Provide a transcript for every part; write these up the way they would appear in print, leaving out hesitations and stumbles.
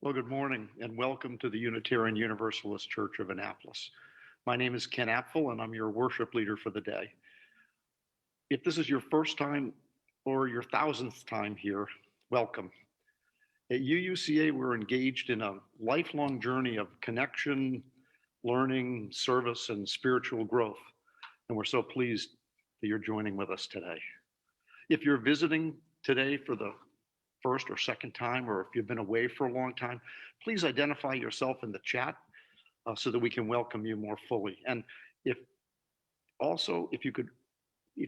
Well, good morning and welcome to the Unitarian Universalist Church of Annapolis. My name is Ken Apfel and I'm your worship leader for the day. If this is your first time or your thousandth time here, welcome. At UUCA, we're engaged in a lifelong journey of connection, learning, service, and spiritual growth. And we're so pleased that you're joining with us today. If you're visiting today for the first or second time, or if you've been away for a long time, please identify yourself in the chat so that we can welcome you more fully. And if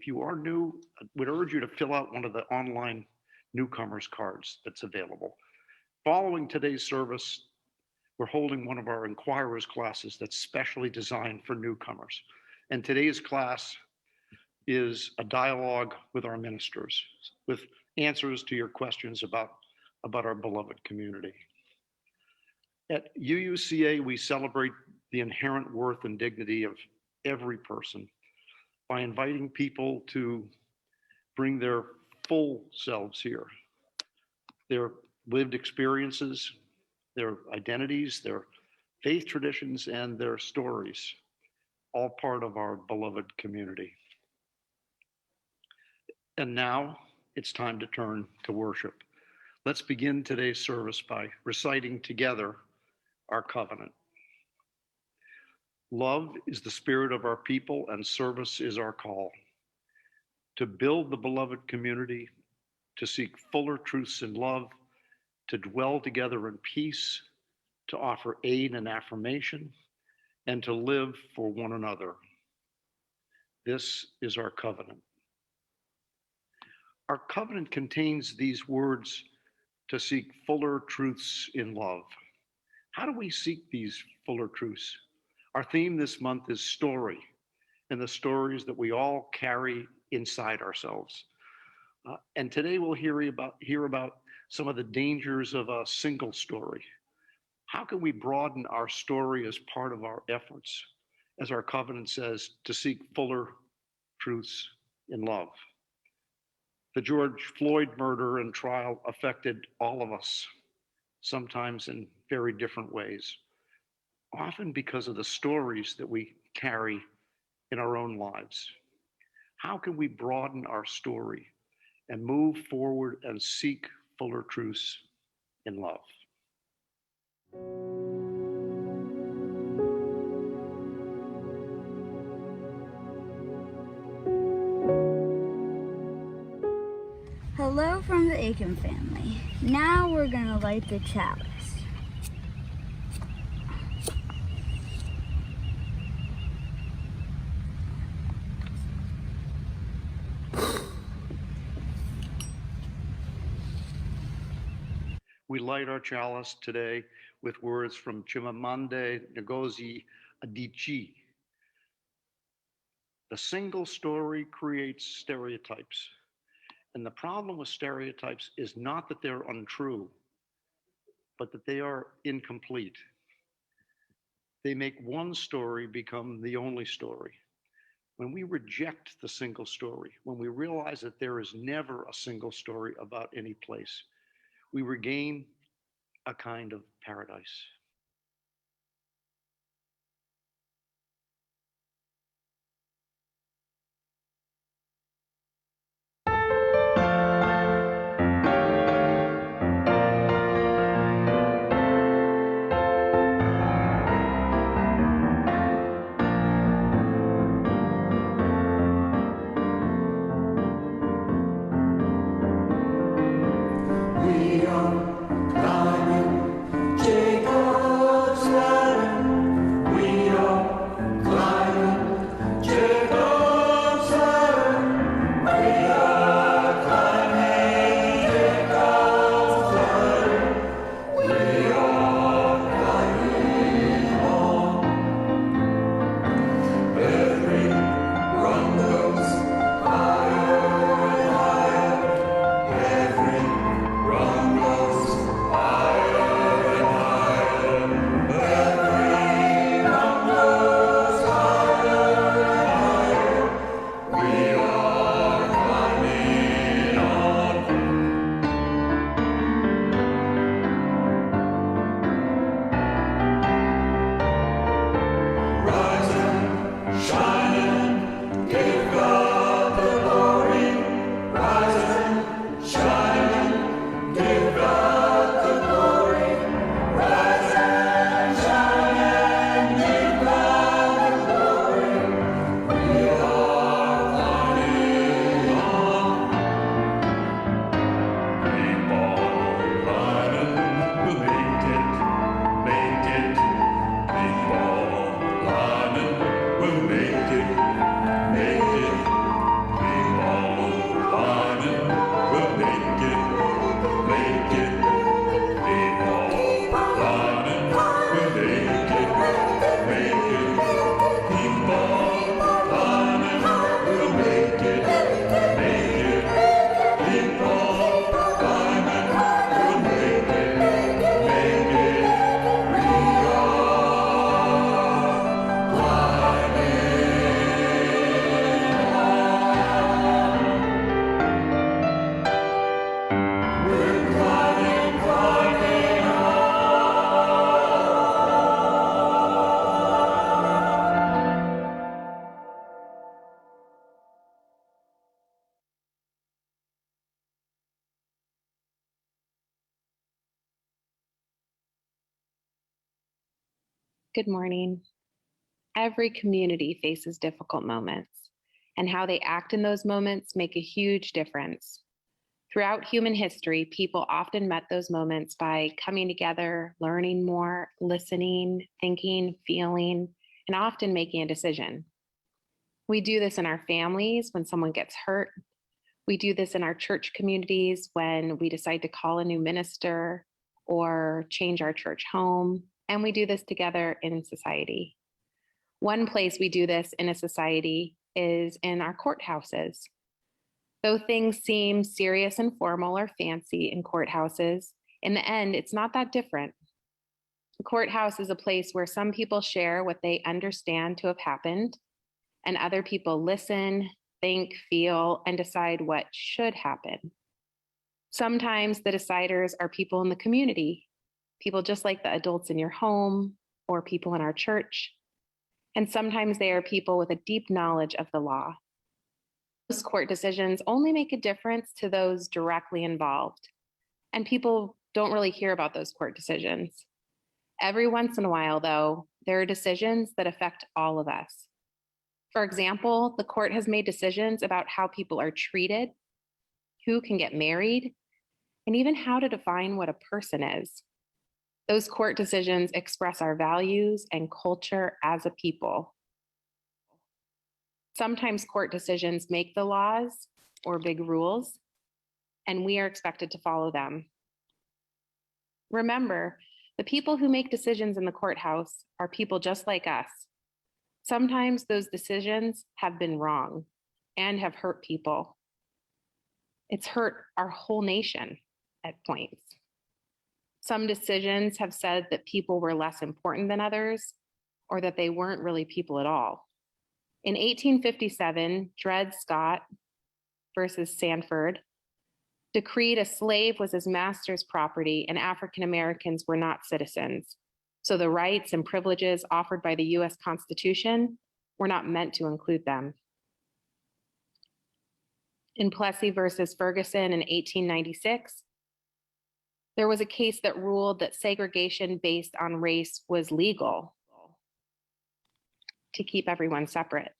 you are new, I would urge you to fill out one of the online newcomers cards that's available. Following today's service, we're holding one of our Inquirers classes that's specially designed for newcomers. And today's class is a dialogue with our ministers, with answers to your questions about our beloved community. At UUCA, we celebrate the inherent worth and dignity of every person by inviting people to bring their full selves here, their lived experiences, their identities, their faith traditions, and their stories, all part of our beloved community. And now it's time to turn to worship. Let's begin today's service by reciting together our covenant. Love is the spirit of our people, and service is our call. To build the beloved community, to seek fuller truths in love, to dwell together in peace, to offer aid and affirmation, and to live for one another. This is our covenant. Our covenant contains these words: to seek fuller truths in love. How do we seek these fuller truths? Our theme this month is story, and the stories that we all carry inside ourselves. And today we'll hear about some of the dangers of a single story. How can we broaden our story as part of our efforts, as our covenant says, to seek fuller truths in love? The George Floyd murder and trial affected all of us, sometimes in very different ways, often because of the stories that we carry in our own lives. How can we broaden our story and move forward and seek fuller truths in love? Hello from the Aiken family. Now we're gonna light the chalice. We light our chalice today with words from Chimamanda Ngozi Adichie. The single story creates stereotypes. And the problem with stereotypes is not that they're untrue, but that they are incomplete. They make one story become the only story. When we reject the single story, when we realize that there is never a single story about any place, we regain a kind of paradise. Good morning. Every community faces difficult moments, and how they act in those moments make a huge difference. Throughout human history, people often met those moments by coming together, learning more, listening, thinking, feeling, and often making a decision. We do this in our families when someone gets hurt. We do this in our church communities when we decide to call a new minister or change our church home. And we do this together in society. One place we do this in a society is in our courthouses. Though things seem serious and formal or fancy in courthouses, in the end, it's not that different. The courthouse is a place where some people share what they understand to have happened, and other people listen, think, feel, and decide what should happen. Sometimes the deciders are people in the community, people just like the adults in your home or people in our church. And sometimes they are people with a deep knowledge of the law. Those court decisions only make a difference to those directly involved, and people don't really hear about those court decisions. Every once in a while, though, there are decisions that affect all of us. For example, the court has made decisions about how people are treated, who can get married, and even how to define what a person is. Those court decisions express our values and culture as a people. Sometimes court decisions make the laws or big rules, and we are expected to follow them. Remember, the people who make decisions in the courthouse are people just like us. Sometimes those decisions have been wrong and have hurt people. It's hurt our whole nation at points. Some decisions have said that people were less important than others, or that they weren't really people at all. In 1857, Dred Scott versus Sanford decreed a slave was his master's property and African Americans were not citizens. So the rights and privileges offered by the US Constitution were not meant to include them. In Plessy versus Ferguson in 1896, there was a case that ruled that segregation based on race was legal to keep everyone separate.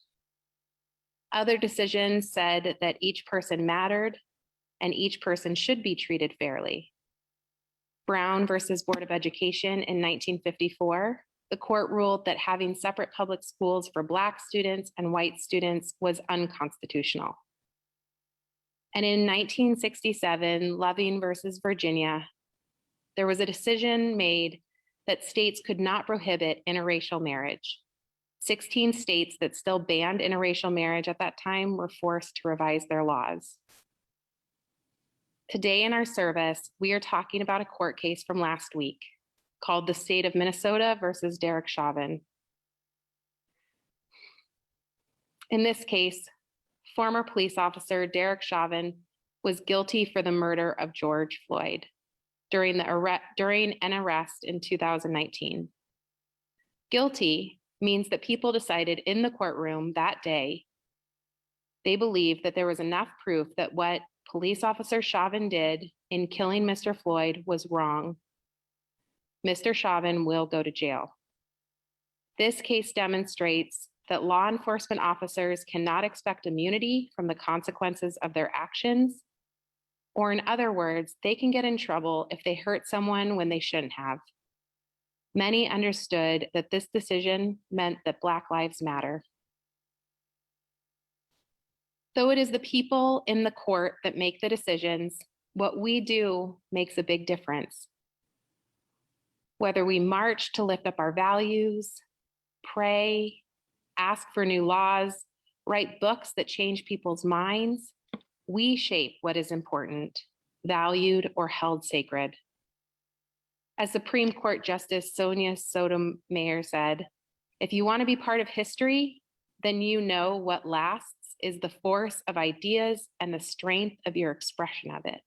Other decisions said that each person mattered and each person should be treated fairly. Brown versus Board of Education in 1954, the court ruled that having separate public schools for Black students and white students was unconstitutional. And in 1967, Loving versus Virginia, there was a decision made that states could not prohibit interracial marriage. 16 states that still banned interracial marriage at that time were forced to revise their laws. Today in our service, we are talking about a court case from last week called the State of Minnesota versus Derek Chauvin. In this case, former police officer Derek Chauvin was guilty for the murder of George Floyd during an arrest in 2019. Guilty means that people decided in the courtroom that day, they believed that there was enough proof that what police officer Chauvin did in killing Mr. Floyd was wrong. Mr. Chauvin will go to jail. This case demonstrates that law enforcement officers cannot expect immunity from the consequences of their actions, or in other words, they can get in trouble if they hurt someone when they shouldn't have. Many understood that this decision meant that Black Lives Matter. Though it is the people in the court that make the decisions, what we do makes a big difference. Whether we march to lift up our values, pray, ask for new laws, write books that change people's minds, we shape what is important, valued, or held sacred. As Supreme Court Justice Sonia Sotomayor said, if you want to be part of history, then you know what lasts is the force of ideas and the strength of your expression of it.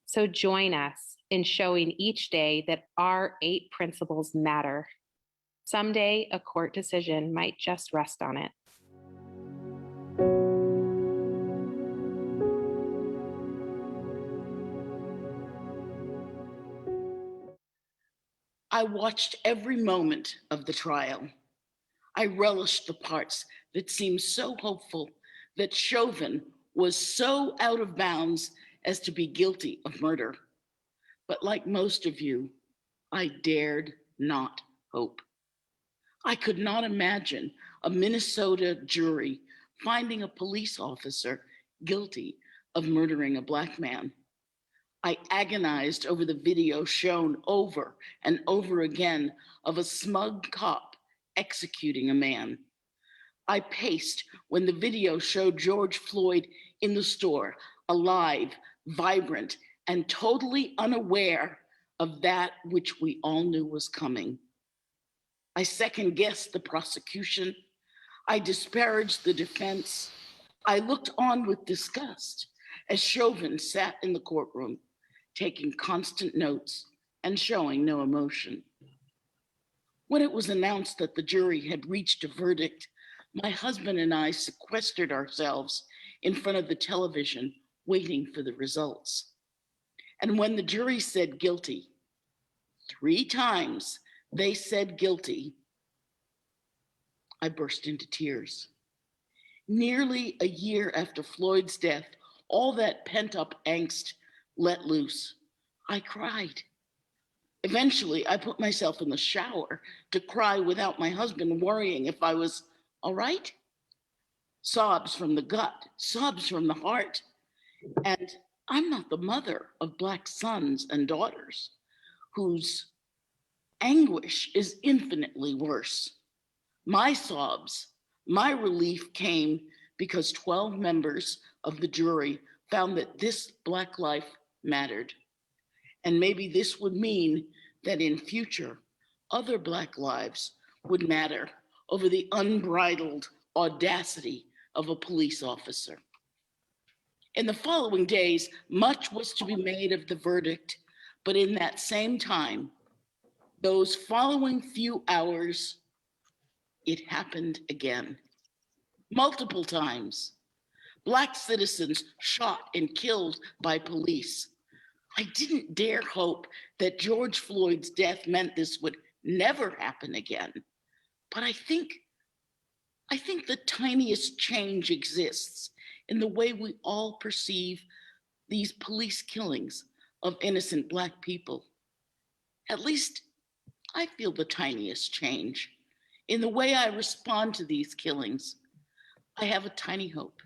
So join us in showing each day that our 8 principles matter. Someday, a court decision might just rest on it. I watched every moment of the trial. I relished the parts that seemed so hopeful, that Chauvin was so out of bounds as to be guilty of murder. But like most of you, I dared not hope. I could not imagine a Minnesota jury finding a police officer guilty of murdering a Black man. I agonized over the video shown over and over again of a smug cop executing a man. I paced when the video showed George Floyd in the store, alive, vibrant, and totally unaware of that which we all knew was coming. I second guessed the prosecution. I disparaged the defense. I looked on with disgust as Chauvin sat in the courtroom, taking constant notes and showing no emotion. When it was announced that the jury had reached a verdict, my husband and I sequestered ourselves in front of the television, waiting for the results. And when the jury said guilty, 3 times they said guilty, I burst into tears. Nearly a year after Floyd's death, all that pent-up angst let loose. I cried. Eventually, I put myself in the shower to cry without my husband worrying if I was all right. Sobs from the gut, sobs from the heart. And I'm not the mother of Black sons and daughters whose anguish is infinitely worse. My sobs, my relief came because 12 members of the jury found that this Black life mattered. And maybe this would mean that in future, other Black lives would matter over the unbridled audacity of a police officer. In the following days, much was to be made of the verdict, but in that same time, those following few hours, it happened again. Multiple times. Black citizens shot and killed by police. I didn't dare hope that George Floyd's death meant this would never happen again. But I think the tiniest change exists in the way we all perceive these police killings of innocent Black people. At least I feel the tiniest change in the way I respond to these killings. I have a tiny hope,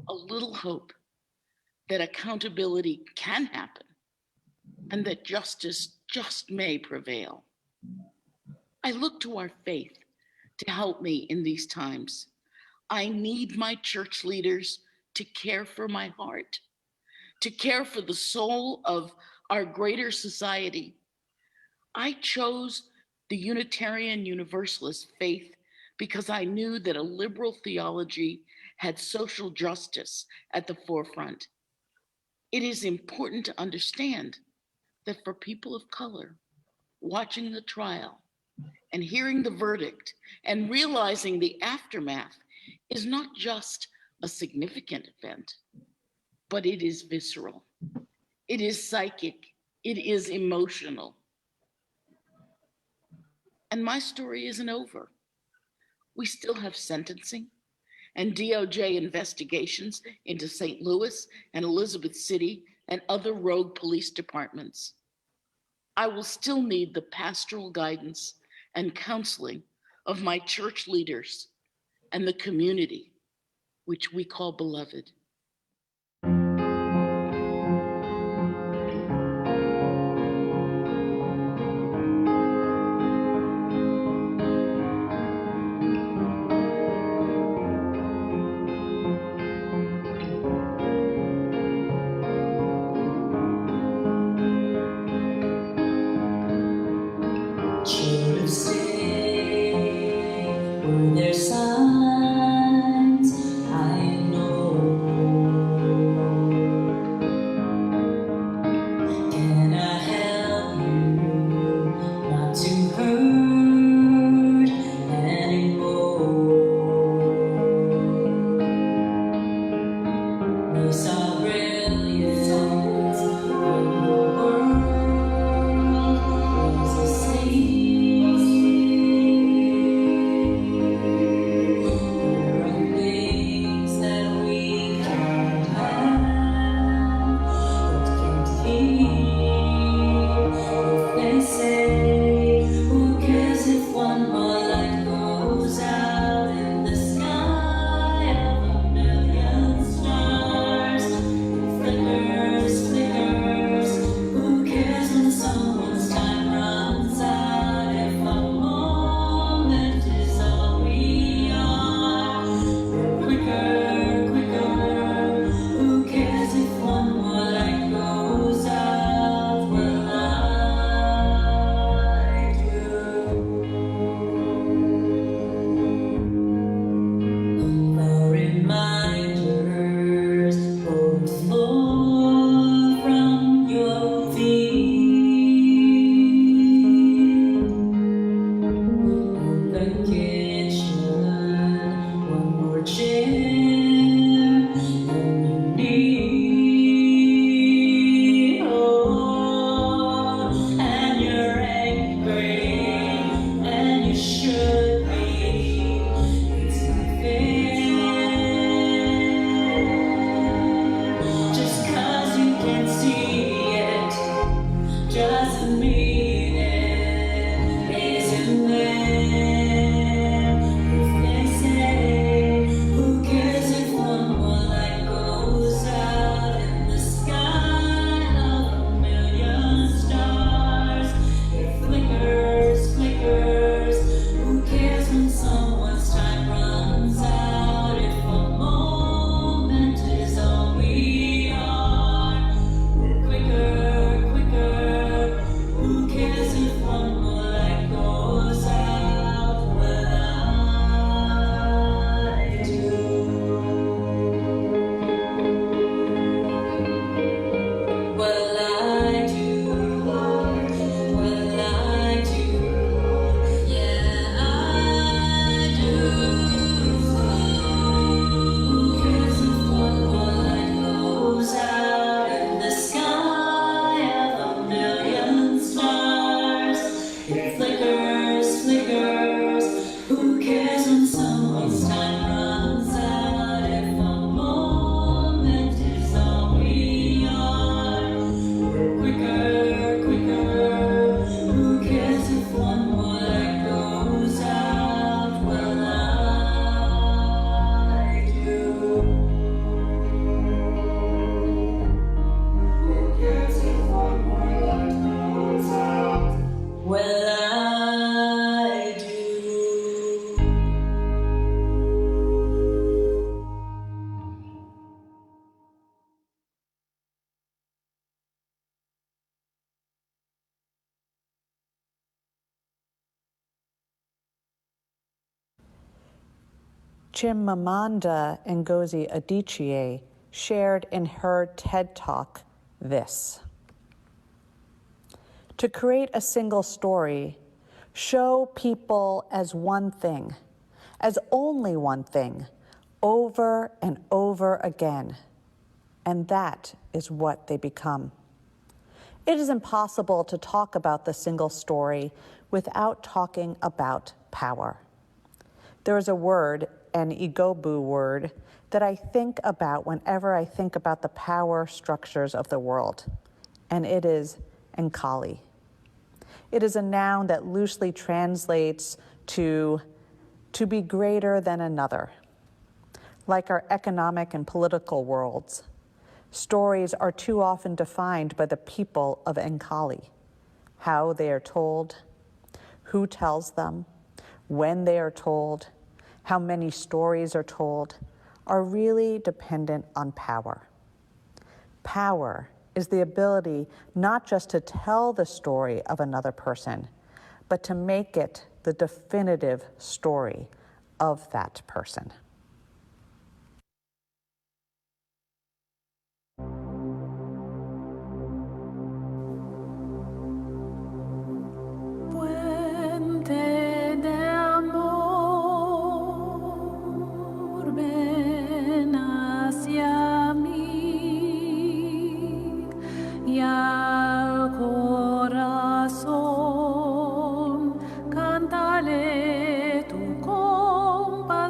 a little hope that accountability can happen and that justice just may prevail. I look to our faith to help me in these times. I need my church leaders to care for my heart, to care for the soul of our greater society. I chose the Unitarian Universalist faith because I knew that a liberal theology had social justice at the forefront. It is important to understand that for people of color, watching the trial and hearing the verdict and realizing the aftermath is not just a significant event, but it is visceral, it is psychic, it is emotional. And my story isn't over. We still have sentencing and DOJ investigations into St. Louis and Elizabeth City and other rogue police departments. I will still need the pastoral guidance and counseling of my church leaders and the community, which we call beloved. Brilliant when the world was asleep. It flickers, flickers. Who cares when someone's time runs out? If a moment is all we are. Quicker, quicker. Who cares if one more light goes out? Well, I do. Who cares if one more light goes out? Well, I do. Chimamanda Ngozi Adichie shared in her TED Talk this: to create a single story, show people as one thing, as only one thing, over and over again, and that is what they become. It is impossible to talk about the single story without talking about power. There is a word, an Igbo word, that I think about whenever I think about the power structures of the world, and it is Nkali. It is a noun that loosely translates to be greater than another. Like our economic and political worlds, stories are too often defined by the people of Nkali, how they are told, who tells them, when they are told, how many stories are told, are really dependent on power. Power is the ability not just to tell the story of another person, but to make it the definitive story of that person. Puente de amor, ven hacia mí y al corazón cántale tu compasión.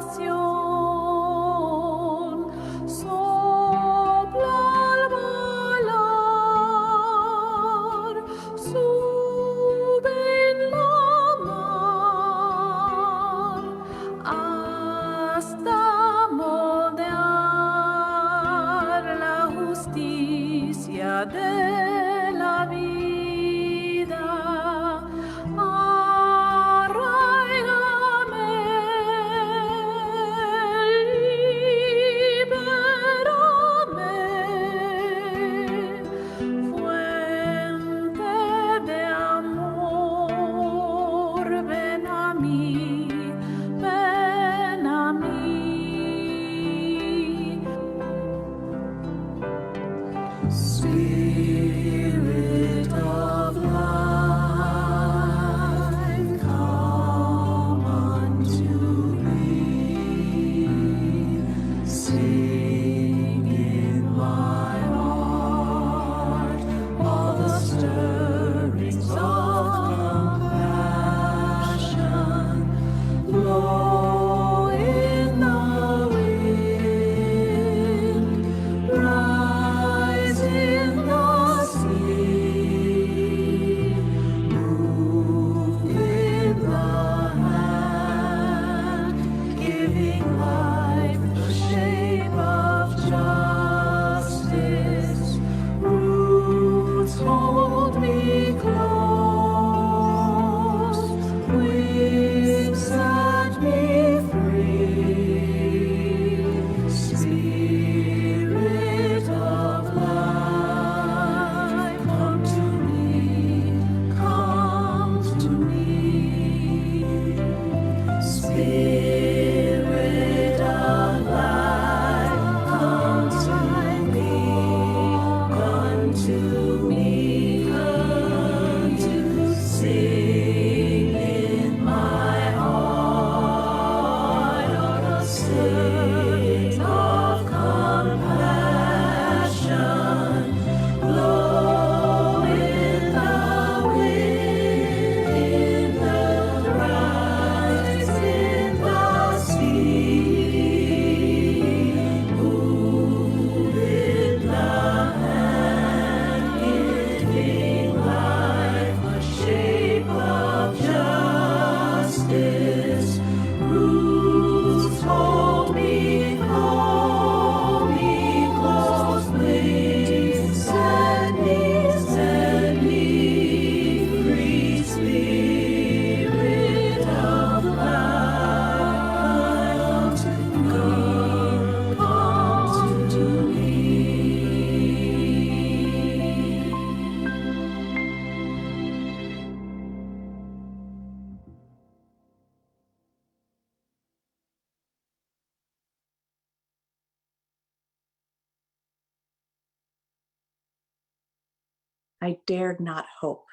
I dared not hope.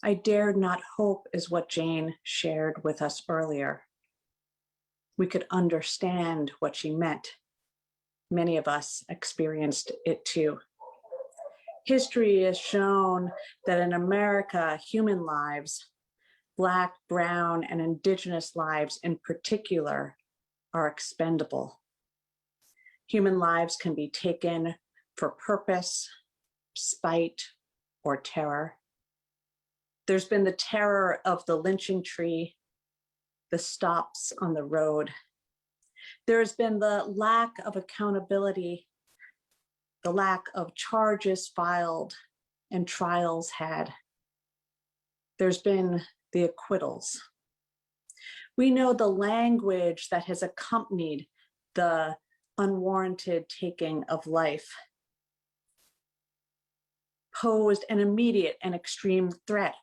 I dared not hope is what Jane shared with us earlier. We could understand what she meant. Many of us experienced it too. History has shown that in America, human lives, Black, Brown, and Indigenous lives in particular, are expendable. Human lives can be taken for purpose, spite, or terror. There's been the terror of the lynching tree, the stops on the road. There's been the lack of accountability, the lack of charges filed and trials had. There's been the acquittals. We know the language that has accompanied the unwarranted taking of life posed an immediate and extreme threat,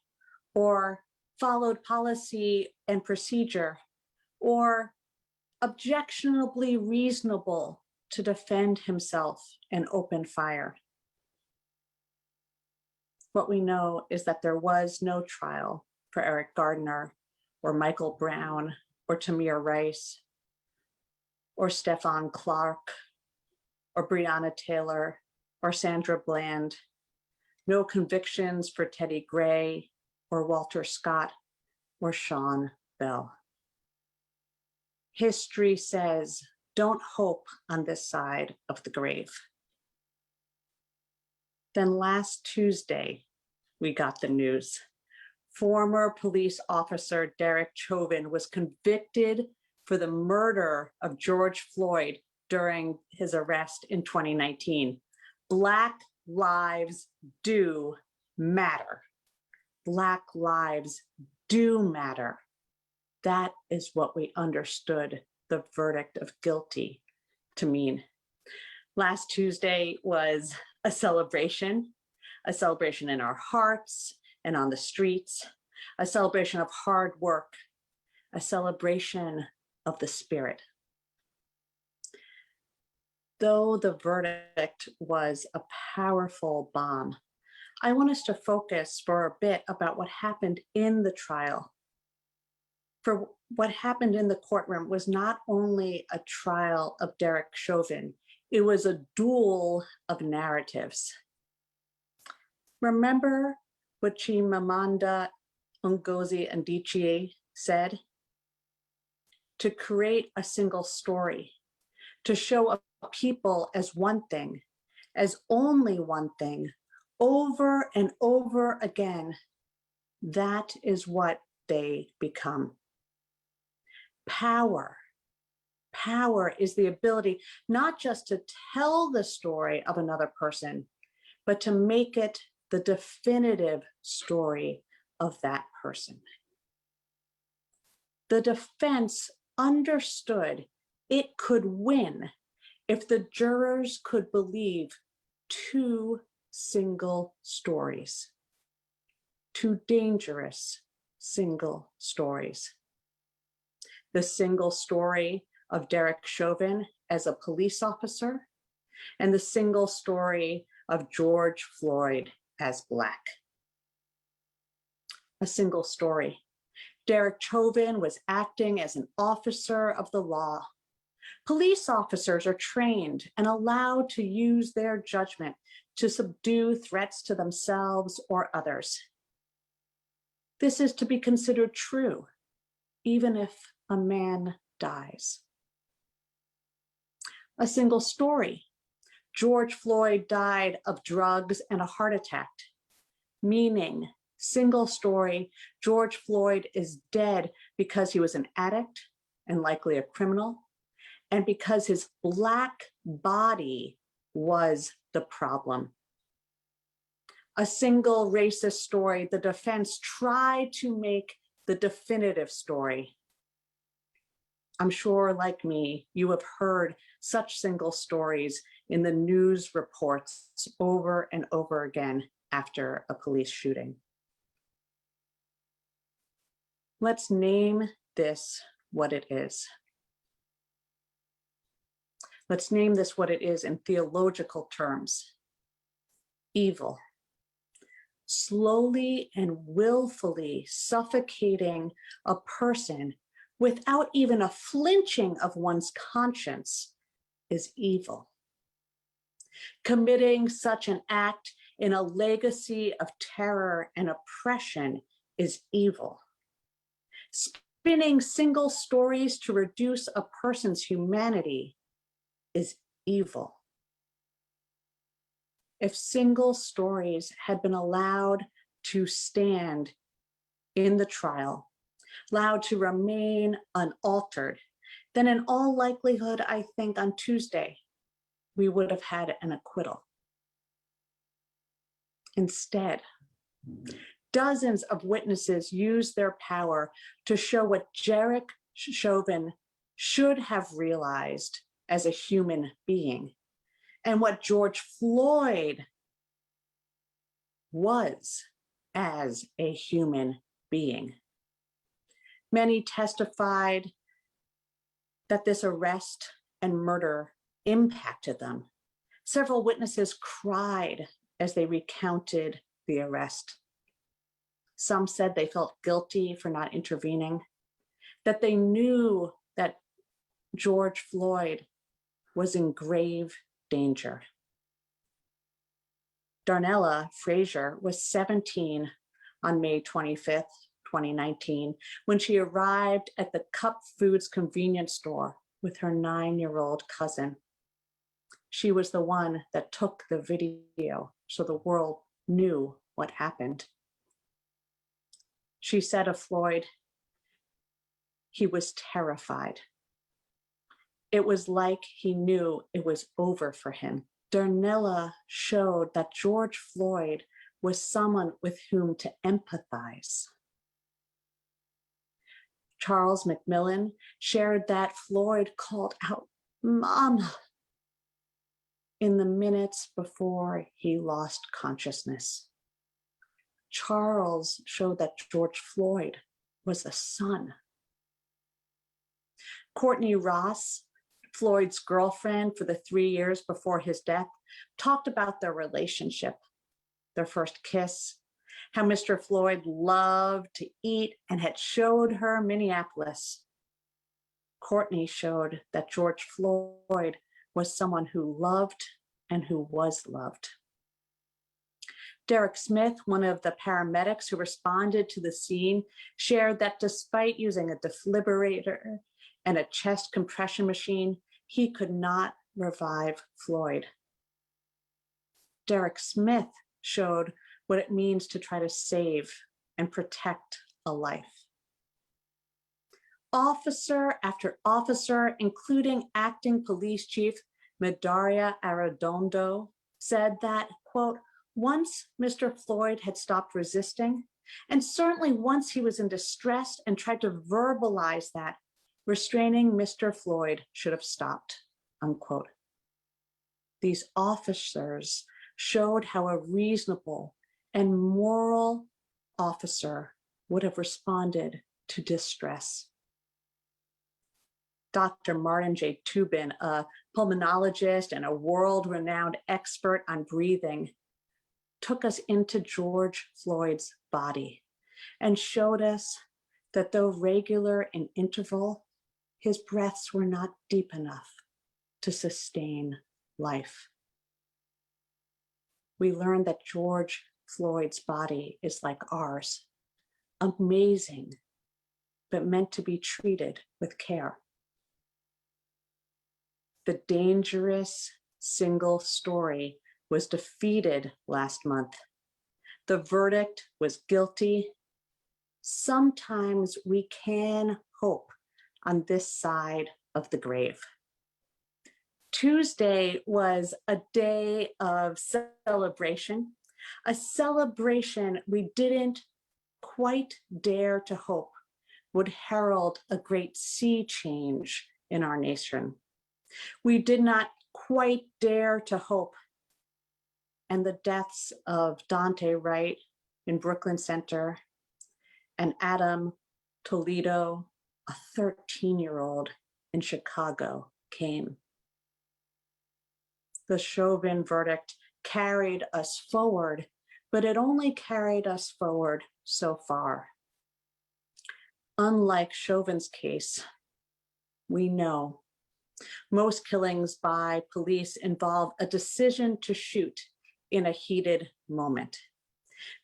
or followed policy and procedure, or objectionably reasonable to defend himself and open fire. What we know is that there was no trial for Eric Gardner or Michael Brown or Tamir Rice or Stefan Clark or Breonna Taylor or Sandra Bland. No convictions for Teddy Gray or Walter Scott or Sean Bell. History says, don't hope on this side of the grave. Then last Tuesday, we got the news. Former police officer Derek Chauvin was convicted for the murder of George Floyd during his arrest in 2019. Black lives do matter. Black lives do matter. That is what we understood the verdict of guilty to mean. Last Tuesday was a celebration in our hearts and on the streets, a celebration of hard work, a celebration of the spirit. Though the verdict was a powerful bomb, I want us to focus for a bit about what happened in the trial. For what happened in the courtroom was not only a trial of Derek Chauvin, it was a duel of narratives. Remember what Chimamanda Ngozi Adichie said? To create a single story, to show a people as one thing, as only one thing, over and over again, that is what they become. Power is the ability not just to tell the story of another person, but to make it the definitive story of that person. The defense understood it could win if the jurors could believe two single stories, two dangerous single stories. The single story of Derek Chauvin as a police officer, and the single story of George Floyd as Black. A single story. Derek Chauvin was acting as an officer of the law. Police officers are trained and allowed to use their judgment to subdue threats to themselves or others. This is to be considered true, even if a man dies. A single story. George Floyd died of drugs and a heart attack, meaning, single story, George Floyd is dead because he was an addict and likely a criminal, and because his Black body was the problem. A single racist story, the defense tried to make the definitive story. I'm sure, like me, you have heard such single stories in the news reports over and over again after a police shooting. Let's name this what it is. Let's name this what it is in theological terms. evil. Slowly and willfully suffocating a person without even a flinching of one's conscience is evil. Committing such an act in a legacy of terror and oppression is evil. Spinning single stories to reduce a person's humanity is evil. If single stories had been allowed to stand in the trial, allowed to remain unaltered, then in all likelihood, I think on Tuesday, we would have had an acquittal. Instead, dozens of witnesses used their power to show what Derek Chauvin should have realized as a human being and what George Floyd was as a human being. Many testified that this arrest and murder impacted them. Several witnesses cried as they recounted the arrest. Some said they felt guilty for not intervening, that they knew that George Floyd was in grave danger. Darnella Frazier was 17 on May 25th, 2019, when she arrived at the Cup Foods convenience store with her 9-year-old cousin. She was the one that took the video so the world knew what happened. She said of Floyd, he was terrified. It was like he knew it was over for him. Darnella showed that George Floyd was someone with whom to empathize. Charles McMillan shared that Floyd called out, "Mama," in the minutes before he lost consciousness. Charles showed that George Floyd was a son. Courtney Ross, Floyd's girlfriend for the 3 years before his death, talked about their relationship, their first kiss, how Mr. Floyd loved to eat and had showed her Minneapolis. Courtney showed that George Floyd was someone who loved and who was loved. Derek Smith, one of the paramedics who responded to the scene, shared that despite using a defibrillator and a chest compression machine, he could not revive Floyd. Derek Smith showed what it means to try to save and protect a life. Officer after officer, including acting police chief Medaria Arredondo, said that, quote, once Mr. Floyd had stopped resisting, and certainly once he was in distress and tried to verbalize that, restraining Mr. Floyd should have stopped, unquote. These officers showed how a reasonable and moral officer would have responded to distress. Dr. Martin J. Tubin, a pulmonologist and a world-renowned expert on breathing, took us into George Floyd's body and showed us that though regular in interval, his breaths were not deep enough to sustain life. We learned that George Floyd's body is like ours, amazing, but meant to be treated with care. The dangerous single story was defeated last month. The verdict was guilty. Sometimes we can hope on this side of the grave. Tuesday was a day of celebration, a celebration we didn't quite dare to hope would herald a great sea change in our nation. We did not quite dare to hope, and the deaths of Dante Wright in Brooklyn Center and Adam Toledo, a 13-year-old in Chicago, came. The Chauvin verdict carried us forward, but it only carried us forward so far. Unlike Chauvin's case, we know most killings by police involve a decision to shoot in a heated moment.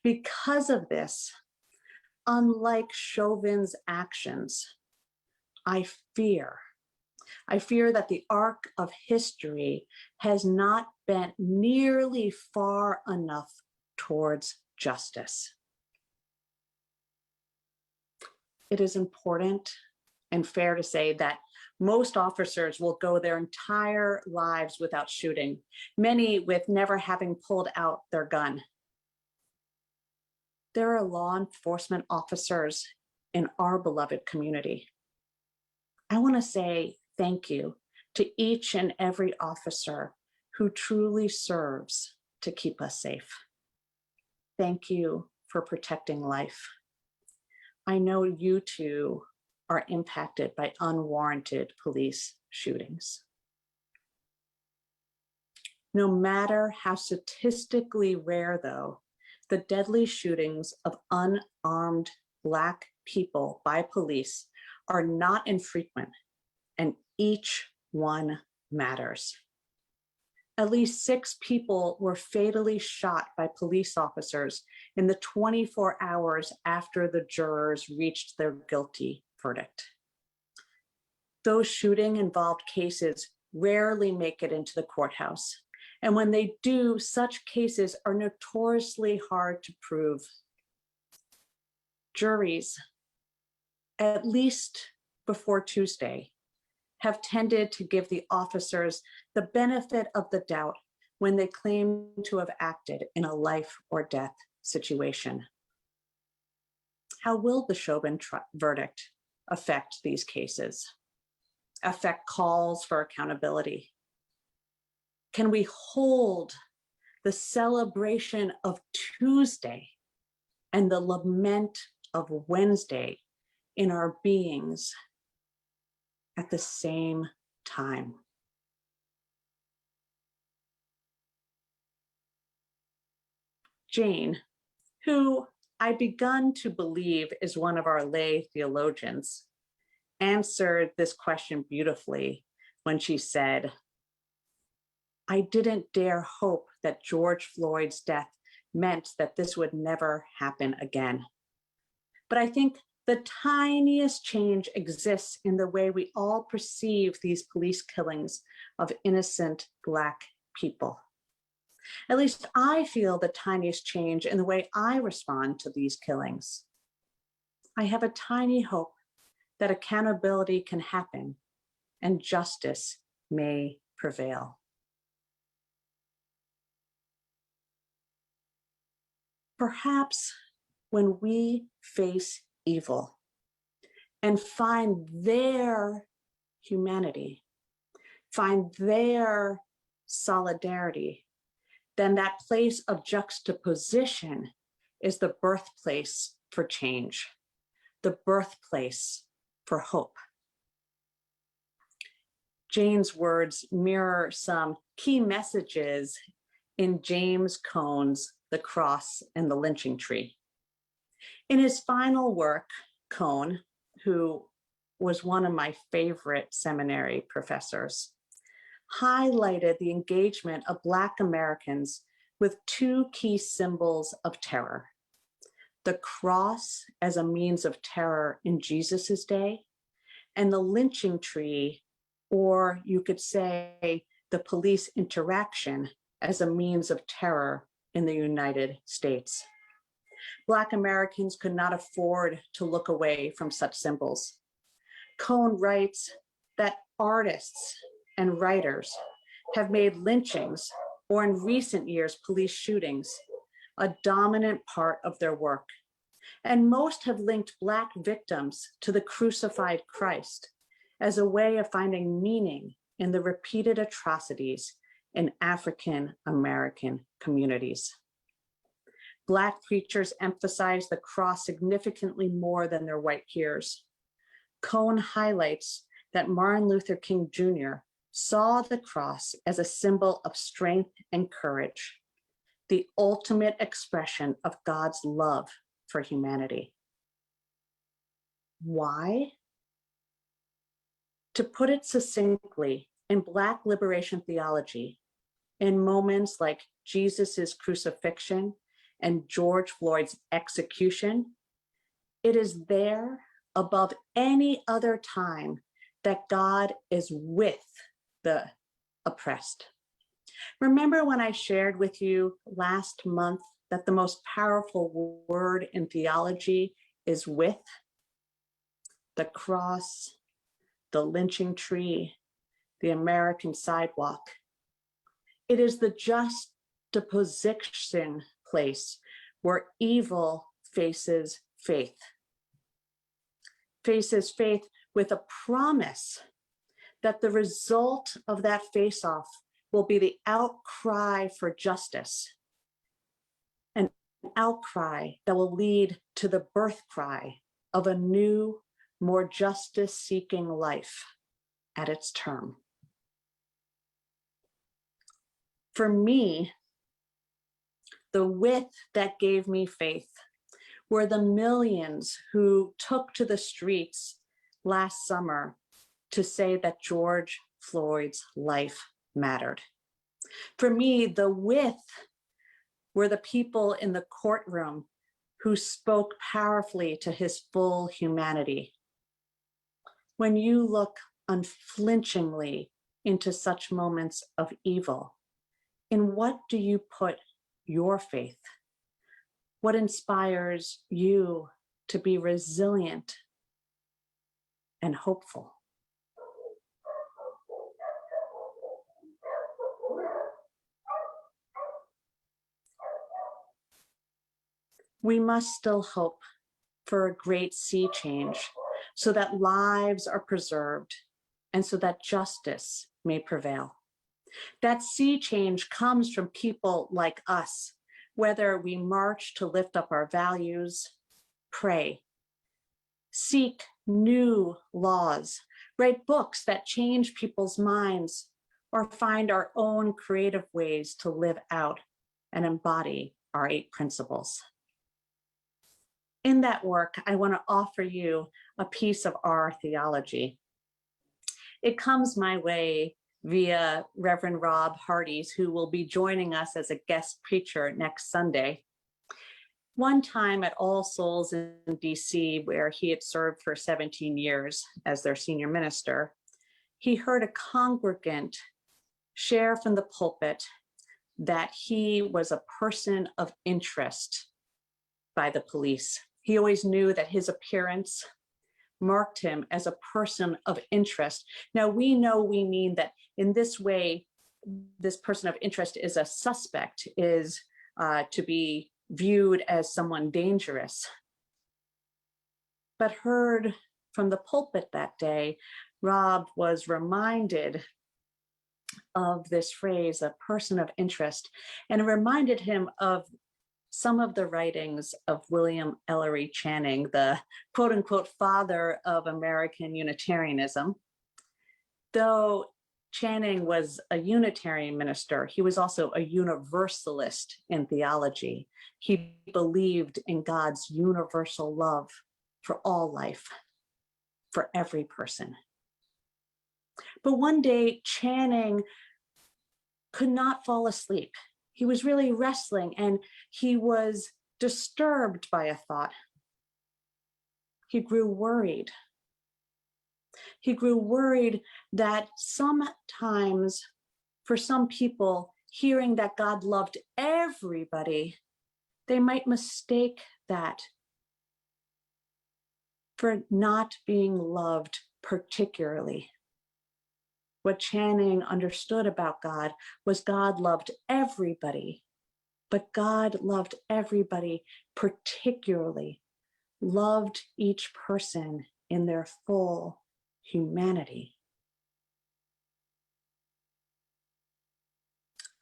Because of this, unlike Chauvin's actions, I fear that the arc of history has not bent nearly far enough towards justice. It is important and fair to say that most officers will go their entire lives without shooting, many with never having pulled out their gun. There are law enforcement officers in our beloved community. I want to say thank you to each and every officer who truly serves to keep us safe. Thank you for protecting life. I know you too are impacted by unwarranted police shootings. No matter how statistically rare, though, the deadly shootings of unarmed Black people by police are not infrequent, and each one matters. At least 6 people were fatally shot by police officers in the 24 hours after the jurors reached their guilty verdict. Those shooting-involved cases rarely make it into the courthouse, and when they do, such cases are notoriously hard to prove. Juries, at least before Tuesday, have tended to give the officers the benefit of the doubt when they claim to have acted in a life or death situation. How will the Chauvin verdict affect these cases, affect calls for accountability? Can we hold the celebration of Tuesday and the lament of Wednesday in our beings at the same time? Jane, who I begun to believe is one of our lay theologians, answered this question beautifully when she said, "I didn't dare hope that George Floyd's death meant that this would never happen again. But I think the tiniest change exists in the way we all perceive these police killings of innocent Black people. At least I feel the tiniest change in the way I respond to these killings. I have a tiny hope that accountability can happen and justice may prevail." Perhaps when we face evil and find their humanity, find their solidarity, then that place of juxtaposition is the birthplace for change, the birthplace for hope. Jane's words mirror some key messages in James Cone's The Cross and the Lynching Tree. In his final work, Cone, who was one of my favorite seminary professors, highlighted the engagement of Black Americans with 2 key symbols of terror: the cross as a means of terror in Jesus's day, and the lynching tree, or you could say the police interaction, as a means of terror in the United States. Black Americans could not afford to look away from such symbols. Cone writes that artists and writers have made lynchings, or in recent years, police shootings, a dominant part of their work. And most have linked Black victims to the crucified Christ as a way of finding meaning in the repeated atrocities in African American communities. Black preachers emphasize the cross significantly more than their white peers. Cone highlights that Martin Luther King Jr. saw the cross as a symbol of strength and courage, the ultimate expression of God's love for humanity. Why? To put it succinctly, in Black liberation theology, in moments like Jesus's crucifixion and George Floyd's execution, it is there above any other time that God is with the oppressed. Remember when I shared with you last month that the most powerful word in theology is with? The cross, the lynching tree, the American sidewalk. It is the juxtaposition place where evil faces faith. Faces faith with a promise that the result of that face-off will be the outcry for justice, an outcry that will lead to the birth cry of a new, more justice-seeking life at its term. For me, the with that gave me faith were the millions who took to the streets last summer to say that George Floyd's life mattered. For me, the with were the people in the courtroom who spoke powerfully to his full humanity. When you look unflinchingly into such moments of evil, in what do you put your faith? What inspires you to be resilient and hopeful? We must still hope for a great sea change so that lives are preserved and so that justice may prevail. That sea change comes from people like us, whether we march to lift up our values, pray, seek new laws, write books that change people's minds, or find our own creative ways to live out and embody our 8 principles. In that work, I want to offer you a piece of our theology. It comes my way via Reverend Rob Hardy's, who will be joining us as a guest preacher next Sunday. One time at All Souls in DC, where he had served for 17 years as their senior minister, he heard a congregant share from the pulpit that he was a person of interest by the police. He always knew that his appearance marked him as a person of interest. Now, we know we mean that in this way, this person of interest is a suspect, is to be viewed as someone dangerous. But heard from the pulpit that day, Rob was reminded of this phrase, a person of interest, and it reminded him of some of the writings of William Ellery Channing, the quote unquote father of American Unitarianism. Though Channing was a Unitarian minister, he was also a universalist in theology. He believed in God's universal love for all life, for every person. But one day, Channing could not fall asleep. He was really wrestling and he was disturbed by a thought. He grew worried. He grew worried that sometimes for some people, hearing that God loved everybody, they might mistake that for not being loved particularly. What Channing understood about God was God loved everybody, but God loved everybody particularly, loved each person in their full humanity.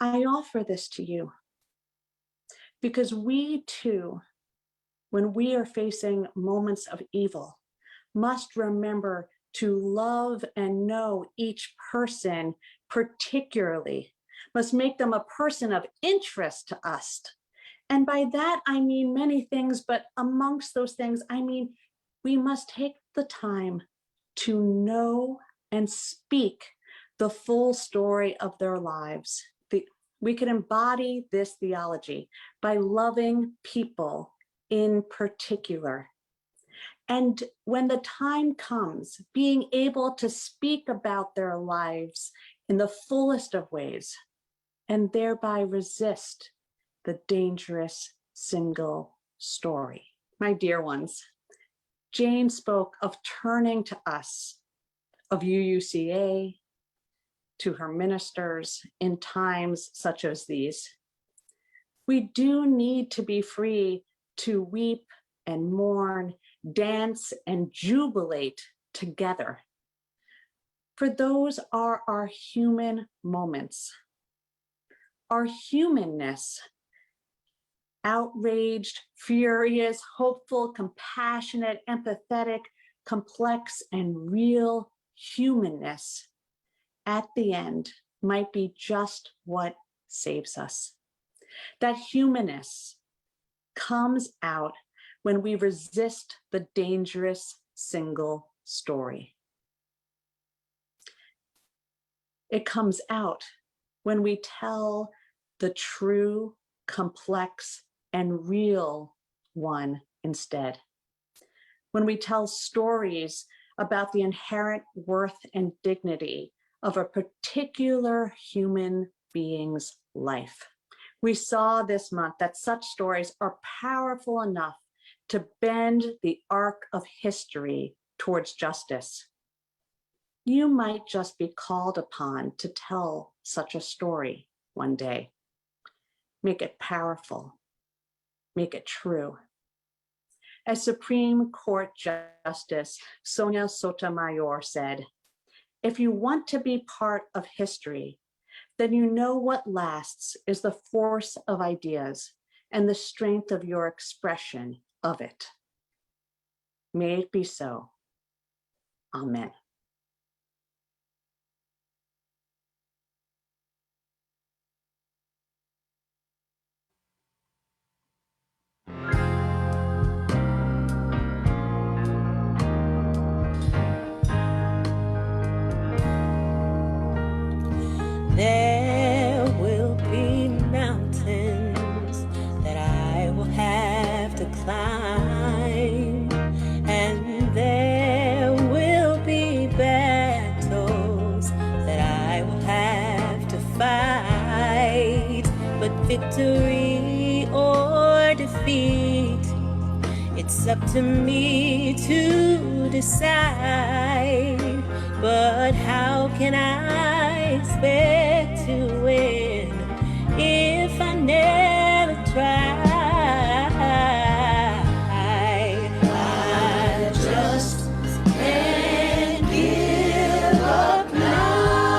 I offer this to you because we too, when we are facing moments of evil, must remember to love and know each person particularly, must make them a person of interest to us. And by that, I mean many things, but amongst those things, I mean, we must take the time to know and speak the full story of their lives. We can embody this theology by loving people in particular. And when the time comes, being able to speak about their lives in the fullest of ways, and thereby resist the dangerous single story. My dear ones, Jane spoke of turning to us, of UUCA, to her ministers in times such as these. We do need to be free to weep and mourn, dance and jubilate together. For those are our human moments. Our humanness, outraged, furious, hopeful, compassionate, empathetic, complex, and real humanness at the end might be just what saves us. That humanness comes out when we resist the dangerous single story. It comes out when we tell the true, complex, and real one instead. When we tell stories about the inherent worth and dignity of a particular human being's life. We saw this month that such stories are powerful enough to bend the arc of history towards justice. You might just be called upon to tell such a story one day. Make it powerful, make it true. As Supreme Court Justice Sonia Sotomayor said, if you want to be part of history, then you know what lasts is the force of ideas and the strength of your expression of it. May it be so. Amen. There will be mountains that I will have to climb, and there will be battles that I will have to fight. But victory or defeat, it's up to me to decide. But how can I expect to win if I never try? I just can't give up now.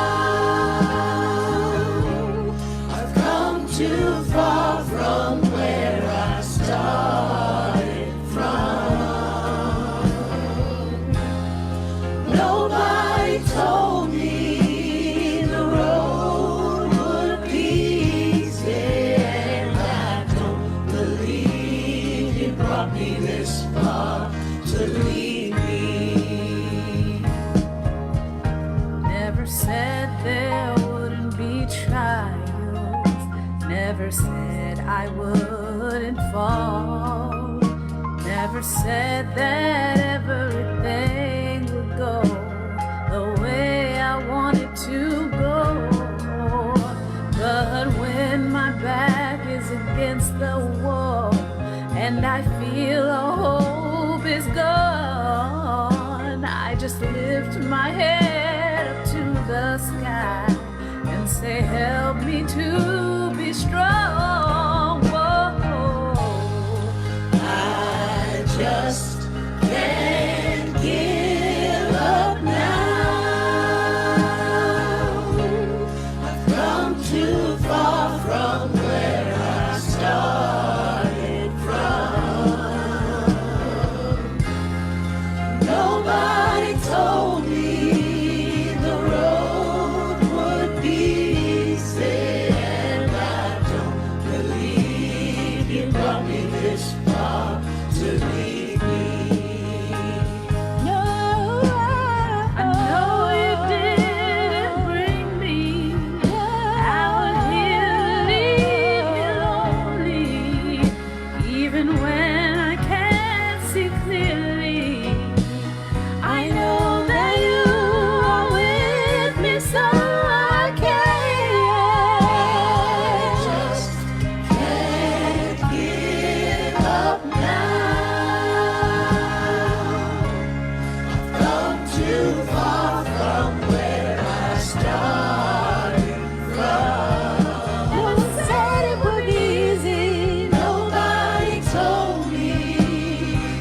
I've come too far from where I started from. Nobody told me the road would be easy, and I don't believe you brought me this far to leave me. Never said there wouldn't be trials, never said I wouldn't fall, never said that everything would go the way I wanted to go. But when my back is against the wall and I feel all hope is gone, I just lift my head up to the sky and say, help me to be strong. Whoa. I just can't give up now. I've come too far from where I started from. Nobody told me the road would be easy. too far from where I started from. No one said it would be easy. Nobody told me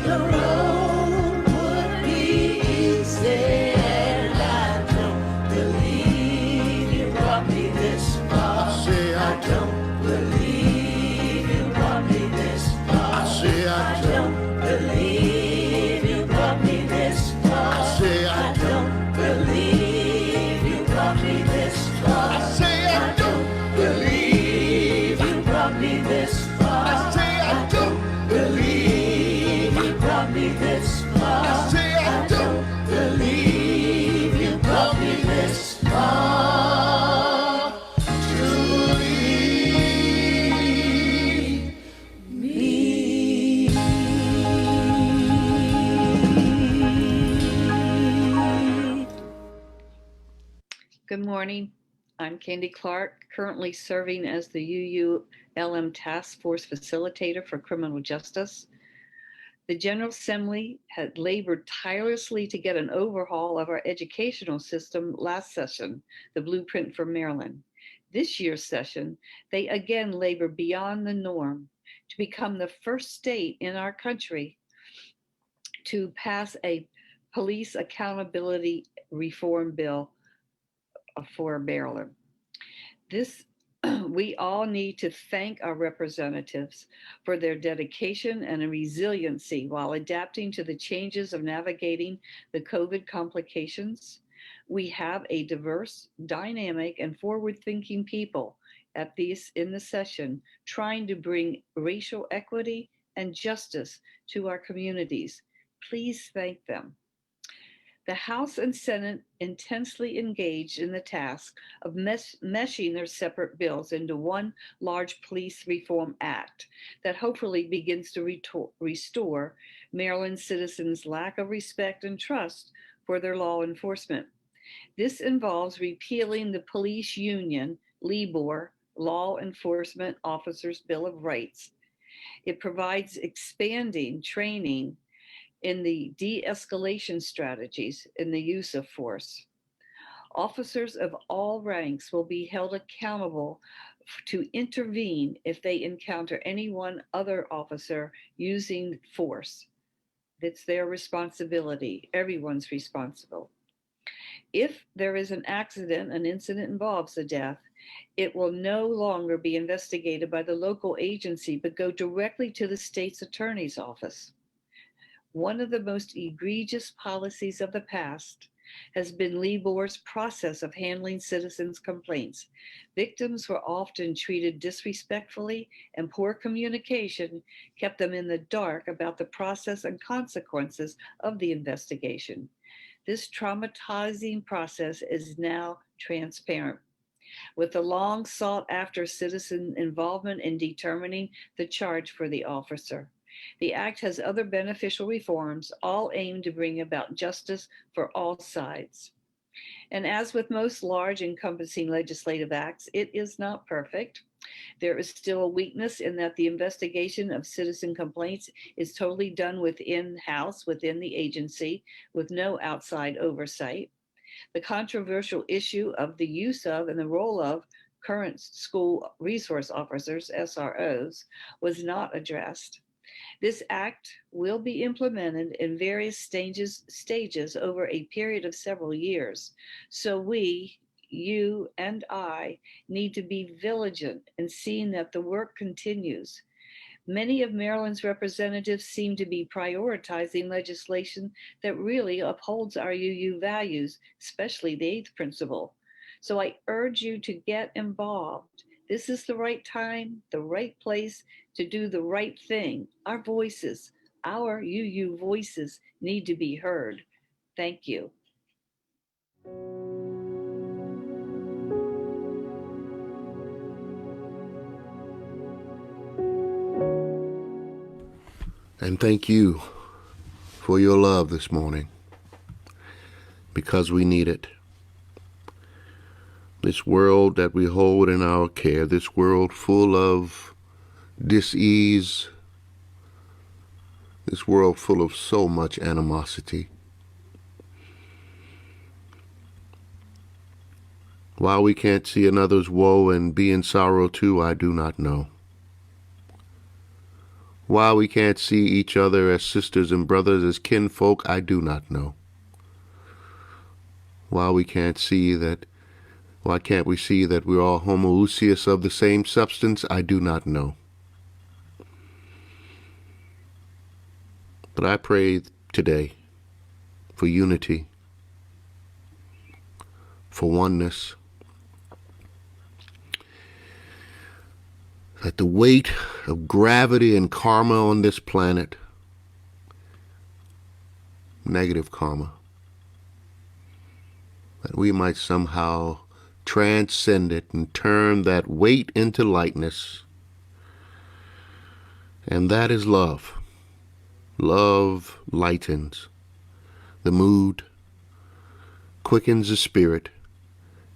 the road would be easy. And I don't believe you brought me this far. I say I don't believe you brought me this far. I say I don't believe you brought me this far. I say I don't believe you brought me this far. I say I don't believe you brought me this far. I say I don't believe you brought me this far. I say I don't believe you brought me this far to leave me. Good morning. I'm Candy Clark, currently serving as the UULM Task Force Facilitator for Criminal Justice. The General Assembly had labored tirelessly to get an overhaul of our educational system last session, the Blueprint for Maryland. This year's session, they again labor beyond the norm to become the first state in our country to pass a police accountability reform bill for Maryland. This, we all need to thank our representatives for their dedication and resiliency while adapting to the changes of navigating the COVID complications. We have a diverse, dynamic, and forward-thinking people in the session trying to bring racial equity and justice to our communities. Please thank them. The House and Senate intensely engaged in the task of meshing their separate bills into one large police reform act that hopefully begins to restore Maryland citizens' lack of respect and trust for their law enforcement. This involves repealing the police union, LEBOR, Law Enforcement Officers' Bill of Rights. It provides expanding training in the de-escalation strategies in the use of force. Officers of all ranks will be held accountable to intervene if they encounter any one other officer using force. It's their responsibility. Everyone's responsible. If there is an accident, an incident involves a death, it will no longer be investigated by the local agency, but go directly to the state's attorney's office. One of the most egregious policies of the past has been LEBOR's process of handling citizens' complaints. Victims were often treated disrespectfully, and poor communication kept them in the dark about the process and consequences of the investigation. This traumatizing process is now transparent. With the long sought after citizen involvement in determining the charge for the officer. The act has other beneficial reforms, all aimed to bring about justice for all sides. And as with most large encompassing legislative acts, it is not perfect. There is still a weakness in that the investigation of citizen complaints is totally done within-house, within the agency, with no outside oversight. The controversial issue of the use of and the role of current school resource officers, SROs, was not addressed. This act will be implemented in various stages over a period of several years. So we, you and I, need to be vigilant in seeing that the work continues. Many of Maryland's representatives seem to be prioritizing legislation that really upholds our UU values, especially the 8th principle. So I urge you to get involved. This is the right time, the right place to do the right thing. Our voices, our UU voices need to be heard. Thank you. And thank you for your love this morning, because we need it. This world that we hold in our care, this world full of dis-ease, this world full of so much animosity. Why we can't see another's woe and be in sorrow too, I do not know. Why we can't see each other as sisters and brothers, as kinfolk, I do not know. Why can't we see that we're all homoousios of the same substance, I do not know. But I pray today for unity, for oneness, that the weight of gravity and karma on this planet, negative karma, that we might somehow transcend it and turn that weight into lightness. And that is love. Love lightens the mood, quickens the spirit,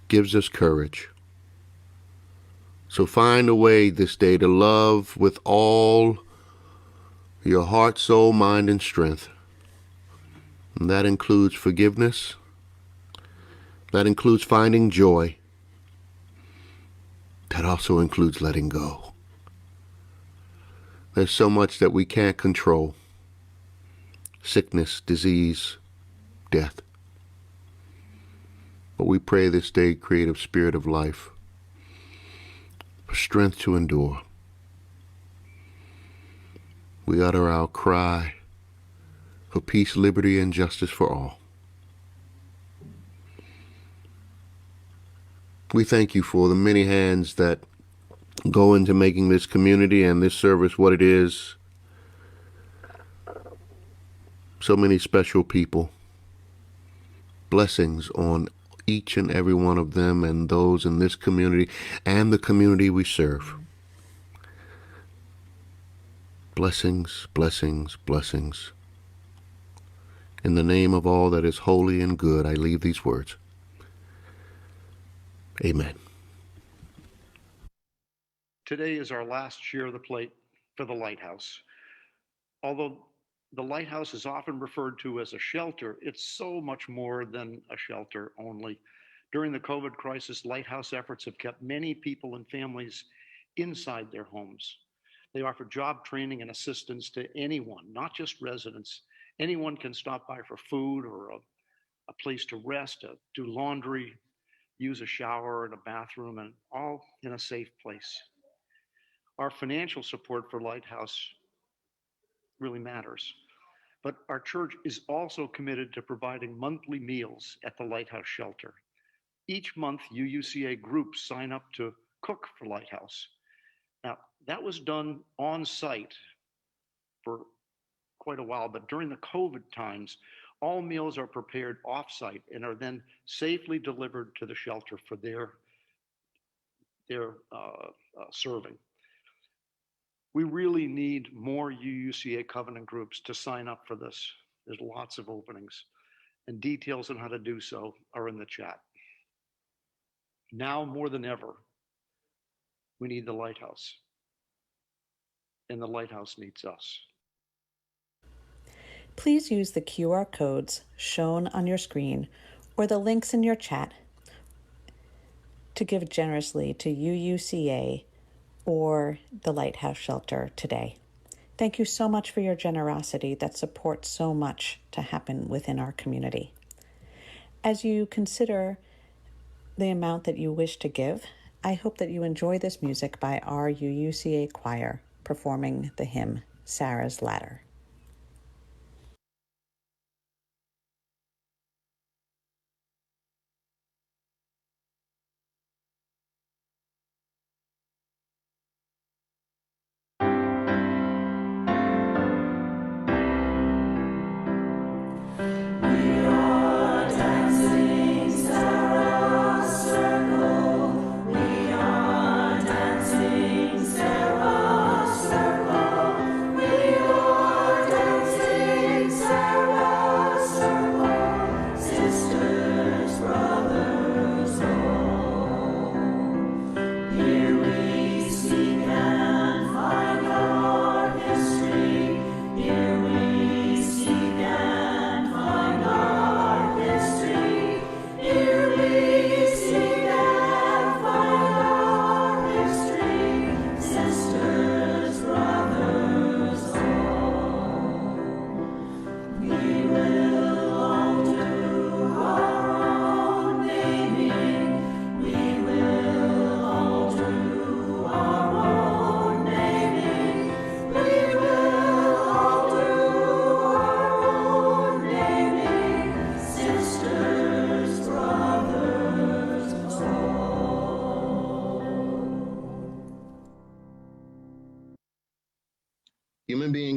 gives us courage. So find a way this day to love with all your heart, soul, mind, and strength. And that includes forgiveness. That includes finding joy. That also includes letting go. There's so much that we can't control. Sickness, disease, death. But we pray this day, creative spirit of life, for strength to endure. We utter our cry for peace, liberty, and justice for all. We thank you for the many hands that go into making this community and this service what it is. So many special people. Blessings on each and every one of them and those in this community and the community we serve. Blessings, blessings, blessings. In the name of all that is holy and good, I leave these words. Amen. Today is our last share of the plate for the Lighthouse. Although the Lighthouse is often referred to as a shelter, it's so much more than a shelter only. During the COVID crisis, Lighthouse efforts have kept many people and families inside their homes. They offer job training and assistance to anyone, not just residents. Anyone can stop by for food or a place to rest, do laundry, use a shower and a bathroom, and all in a safe place. Our financial support for Lighthouse really matters. But our church is also committed to providing monthly meals at the Lighthouse Shelter. Each month, UUCA groups sign up to cook for Lighthouse. Now, that was done on site for quite a while, but during the COVID times, all meals are prepared off-site and are then safely delivered to the shelter for their serving. We really need more UUCA Covenant groups to sign up for this. There's lots of openings, and details on how to do so are in the chat. Now more than ever, we need the Lighthouse, and the Lighthouse needs us. Please use the QR codes shown on your screen or the links in your chat to give generously to UUCA or the Lighthouse Shelter today. Thank you so much for your generosity that supports so much to happen within our community. As you consider the amount that you wish to give, I hope that you enjoy this music by our UUCA choir performing the hymn, Sarah's Ladder. We are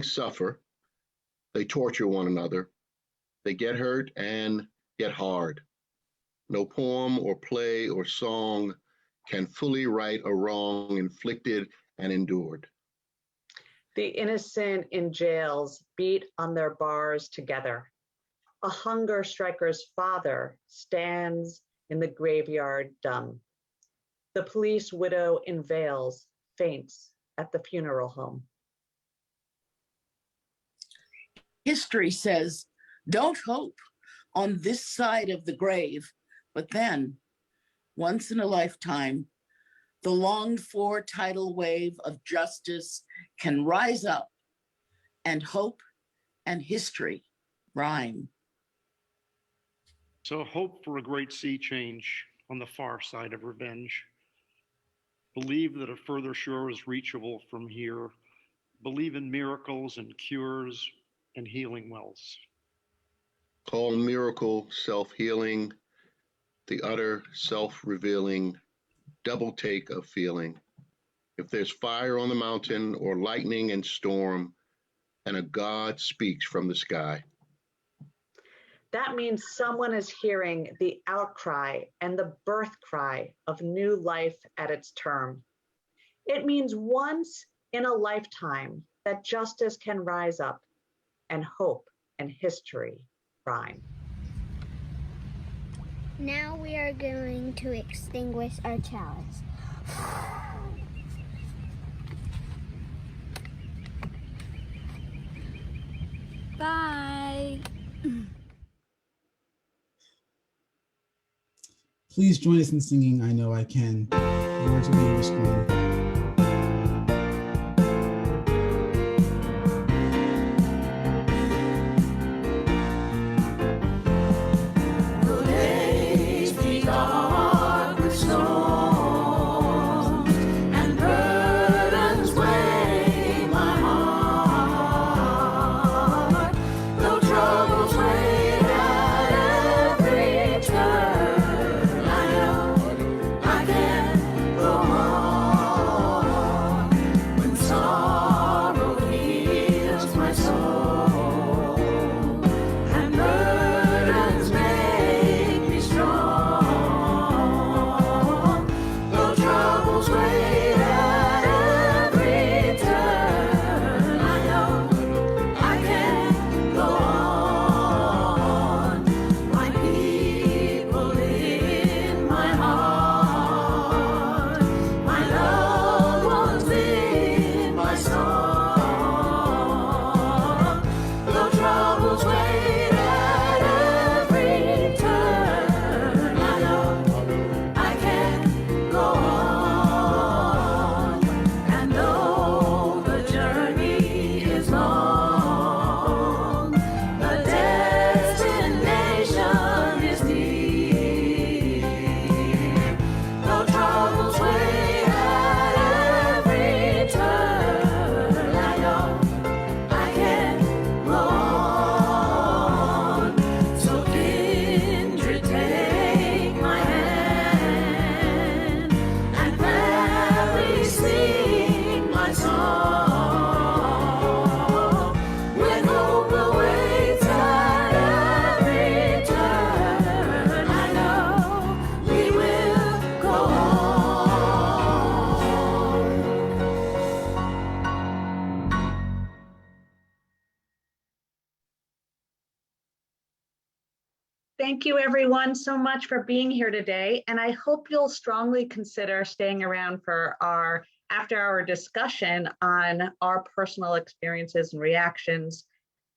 beings suffer, they torture one another, they get hurt and get hard. No poem or play or song can fully right a wrong inflicted and endured. The innocent in jails beat on their bars together. A hunger striker's father stands in the graveyard dumb. The police widow in veils faints at the funeral home. History says, don't hope on this side of the grave, but then, once in a lifetime, the longed for tidal wave of justice can rise up, and hope and history rhyme. So hope for a great sea change on the far side of revenge. Believe that a further shore is reachable from here. Believe in miracles and cures and healing wells. Call miracle self-healing, the utter self-revealing double take of feeling. If there's fire on the mountain or lightning and storm, and a God speaks from the sky. That means someone is hearing the outcry and the birth cry of new life at its term. It means once in a lifetime that justice can rise up and hope and history rhyme. Now we are going to extinguish our chalice. Bye. Please join us in singing I Know I Can, words of the English School. Thank you everyone so much for being here today. And I hope you'll strongly consider staying around for our after-hour discussion on our personal experiences and reactions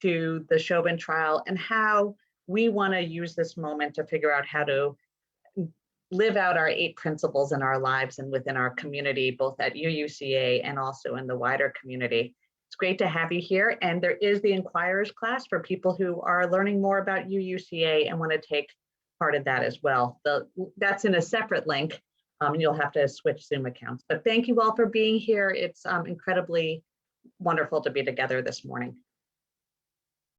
to the Chauvin trial and how we want to use this moment to figure out how to live out our 8 principles in our lives and within our community, both at UUCA and also in the wider community. It's great to have you here. And there is the Inquirers class for people who are learning more about UUCA and want to take part of that as well. That's in a separate link. You'll have to switch Zoom accounts. But thank you all for being here. It's incredibly wonderful to be together this morning.